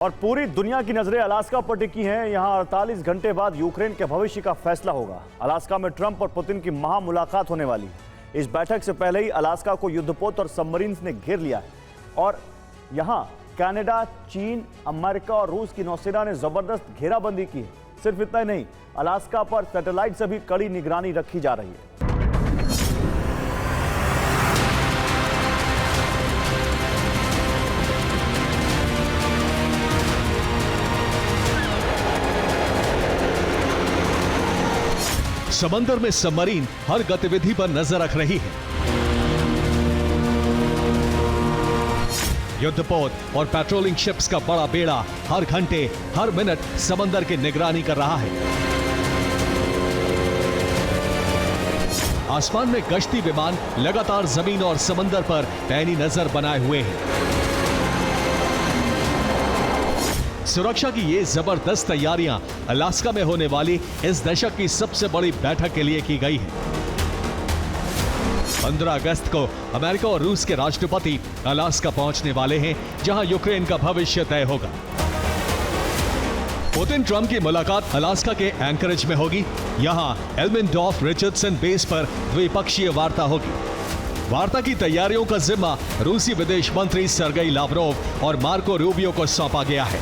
और पूरी दुनिया की नजरें अलास्का पर टिकी हैं। यहां 48 घंटे बाद यूक्रेन के भविष्य का फैसला होगा। अलास्का में ट्रंप और पुतिन की महा मुलाकात होने वाली है। इस बैठक से पहले ही अलास्का को युद्धपोत और सबमरीन्स ने घेर लिया है और यहां कनाडा, चीन, अमेरिका और रूस की नौसेना ने जबरदस्त घेराबंदी की है। सिर्फ इतना ही नहीं, अलास्का पर सैटेलाइट से भी कड़ी निगरानी रखी जा रही है। समंदर में सबमरीन हर गतिविधि पर नजर रख रही है। युद्धपोत और पेट्रोलिंग शिप्स का बड़ा बेड़ा हर घंटे हर मिनट समंदर की निगरानी कर रहा है। आसमान में गश्ती विमान लगातार जमीन और समंदर पर पैनी नजर बनाए हुए हैं। सुरक्षा की ये जबरदस्त तैयारियां अलास्का में होने वाली इस दशक की सबसे बड़ी बैठक के लिए की गई है। 15 अगस्त को अमेरिका और रूस के राष्ट्रपति अलास्का पहुंचने वाले हैं, जहां यूक्रेन का भविष्य तय होगा। पुतिन ट्रंप की मुलाकात अलास्का के एंकरेज में होगी। यहां एल्मिंडॉर्फ रिचर्डसन बेस पर द्विपक्षीय वार्ता होगी। वार्ता की तैयारियों का जिम्मा रूसी विदेश मंत्री सर्गेई लावरोव और मार्को रूबियो को सौंपा गया है।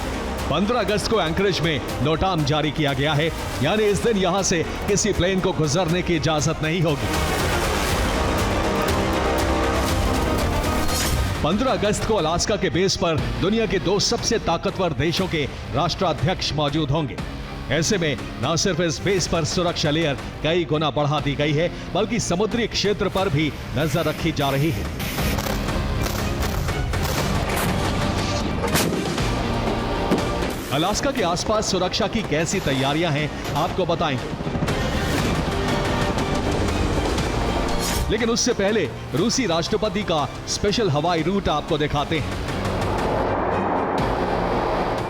15 अगस्त को एंकरेज में नोटाम जारी किया गया है, यानी इस दिन यहां से किसी प्लेन को गुजरने की इजाजत नहीं होगी। 15 अगस्त को अलास्का के बेस पर दुनिया के 2 सबसे ताकतवर देशों के राष्ट्राध्यक्ष मौजूद होंगे। ऐसे में न सिर्फ इस बेस पर सुरक्षा लेयर कई गुना बढ़ा दी गई है, बल्कि समुद्री क्षेत्र पर भी नजर रखी जा रही है। अलास्का के आसपास सुरक्षा की कैसी तैयारियां हैं, आपको बताएंगे। लेकिन उससे पहले रूसी राष्ट्रपति का स्पेशल हवाई रूट आपको दिखाते हैं,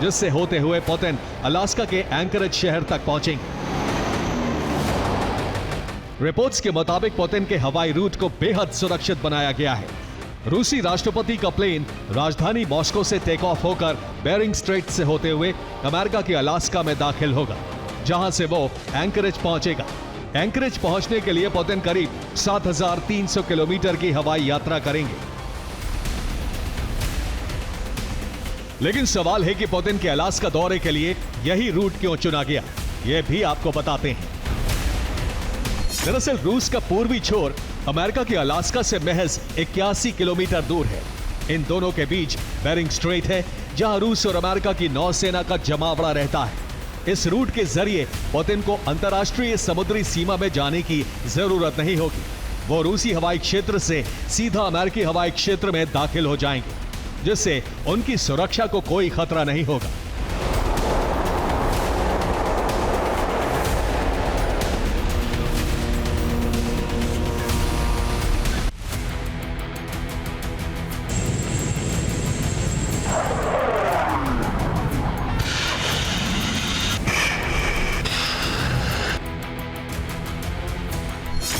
जिससे होते हुए पुतिन अलास्का के एंकरेज शहर तक पहुंचेंगे। रिपोर्ट्स के मुताबिक पुतिन के हवाई रूट को बेहद सुरक्षित बनाया गया है। रूसी राष्ट्रपति का प्लेन राजधानी मॉस्को से टेक ऑफ होकर बेरिंग स्ट्रेट से होते हुए अमेरिका के अलास्का में दाखिल होगा, जहां से वो एंकरेज पहुंचेगा। एंकरेज पहुंचने के लिए पुतिन करीब 7,300 किलोमीटर की हवाई यात्रा करेंगे। लेकिन सवाल है कि पुतिन के अलास्का दौरे के लिए यही रूट क्यों चुना गया, यह भी आपको बताते हैं। दरअसल रूस का पूर्वी छोर अमेरिका के अलास्का से महज 81 किलोमीटर दूर है। इन दोनों के बीच बेरिंग स्ट्रेट है, जहां रूस और अमेरिका की नौसेना का जमावड़ा रहता है। इस रूट के जरिए पुतिन को अंतर्राष्ट्रीय समुद्री सीमा में जाने की जरूरत नहीं होगी। वो रूसी हवाई क्षेत्र से सीधा अमेरिकी हवाई क्षेत्र में दाखिल हो जाएंगे, जिससे उनकी सुरक्षा को कोई खतरा नहीं होगा।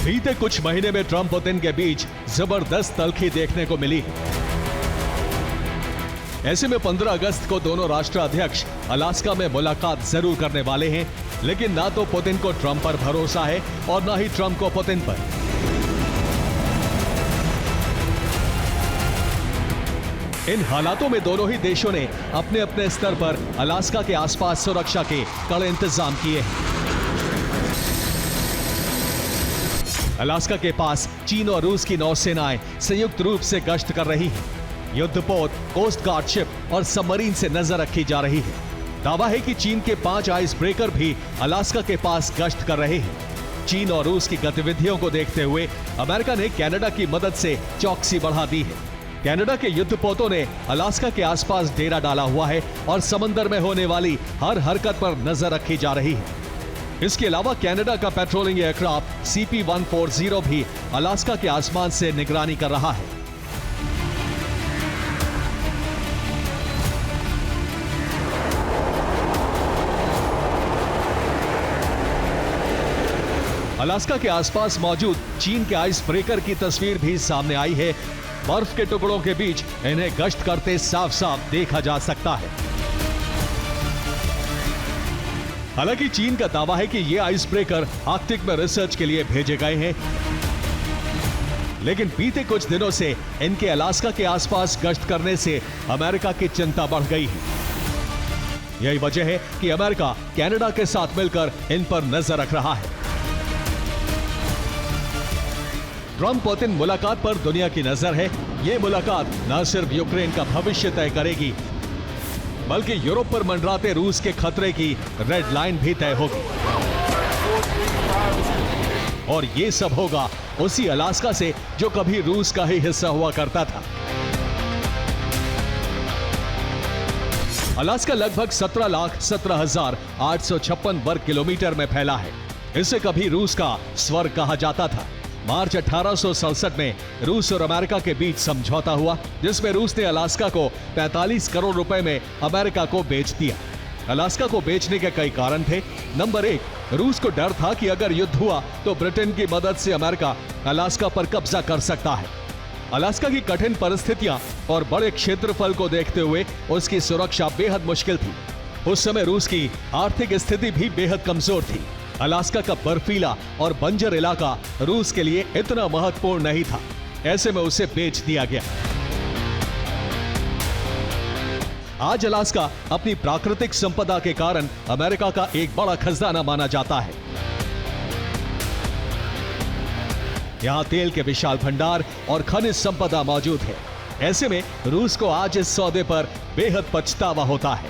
बीते कुछ महीने में ट्रंप पुतिन के बीच जबरदस्त तल्खी देखने को मिली है। ऐसे में 15 अगस्त को दोनों राष्ट्राध्यक्ष अलास्का में मुलाकात जरूर करने वाले हैं, लेकिन ना तो पुतिन को ट्रंप पर भरोसा है और ना ही ट्रंप को पुतिन पर। इन हालातों में दोनों ही देशों ने अपने अपने स्तर पर अलास्का के आसपास सुरक्षा के कड़े इंतजाम किए हैं। अलास्का के पास चीन और रूस की नौसेनाएं संयुक्त रूप से गश्त कर रही हैं। युद्धपोत, कोस्ट गार्ड शिप और सबमरीन से नजर रखी जा रही है। दावा है कि चीन के 5 आइस ब्रेकर भी अलास्का के पास गश्त कर रहे हैं। चीन और रूस की गतिविधियों को देखते हुए अमेरिका ने कनाडा की मदद से चौकसी बढ़ा दी है। कनाडा के युद्धपोतों ने अलास्का के आसपास डेरा डाला हुआ है और समंदर में होने वाली हर हरकत पर नजर रखी जा रही है। इसके अलावा कनाडा का पेट्रोलिंग एयरक्राफ्ट CP-140 भी अलास्का के आसमान से निगरानी कर रहा है। अलास्का के आसपास मौजूद चीन के आइस ब्रेकर की तस्वीर भी सामने आई है। बर्फ के टुकड़ों के बीच इन्हें गश्त करते साफ साफ देखा जा सकता है। हालांकि चीन का दावा है कि ये आइस ब्रेकर आर्कटिक में रिसर्च के लिए भेजे गए हैं, लेकिन बीते कुछ दिनों से इनके अलास्का के आसपास गश्त करने से अमेरिका की चिंता बढ़ गई है। यही वजह है कि अमेरिका कनाडा के साथ मिलकर इन पर नजर रख रहा है। ट्रंप पुतिन मुलाकात पर दुनिया की नजर है। यह मुलाकात न सिर्फ यूक्रेन का भविष्य तय करेगी, बल्कि यूरोप पर मंडराते रूस के खतरे की रेड लाइन भी तय होगी। और ये सब होगा उसी अलास्का से जो कभी रूस का ही हिस्सा हुआ करता था। अलास्का लगभग 17,17,856 वर्ग किलोमीटर में फैला है। इसे कभी रूस का स्वर्ग कहा जाता था। मार्च 1867 में रूस और अमेरिका के बीच समझौता हुआ, जिसमें रूस ने अलास्का को 45 करोड़ रुपए में अमेरिका को बेच दिया। अलास्का को बेचने के कई कारण थे। नंबर 1, रूस को डर था कि अगर युद्ध हुआ तो ब्रिटेन की मदद से अमेरिका अलास्का पर कब्जा कर सकता है। अलास्का की कठिन परिस्थितियां और बड़े क्षेत्रफल को देखते हुए उसकी सुरक्षा बेहद मुश्किल थी। उस समय रूस की आर्थिक स्थिति भी बेहद कमजोर थी। अलास्का का बर्फीला और बंजर इलाका रूस के लिए इतना महत्वपूर्ण नहीं था। ऐसे में उसे बेच दिया गया। आज अलास्का अपनी प्राकृतिक संपदा के कारण अमेरिका का एक बड़ा खजाना माना जाता है। यहां तेल के विशाल भंडार और खनिज संपदा मौजूद है। ऐसे में रूस को आज इस सौदे पर बेहद पछतावा होता है।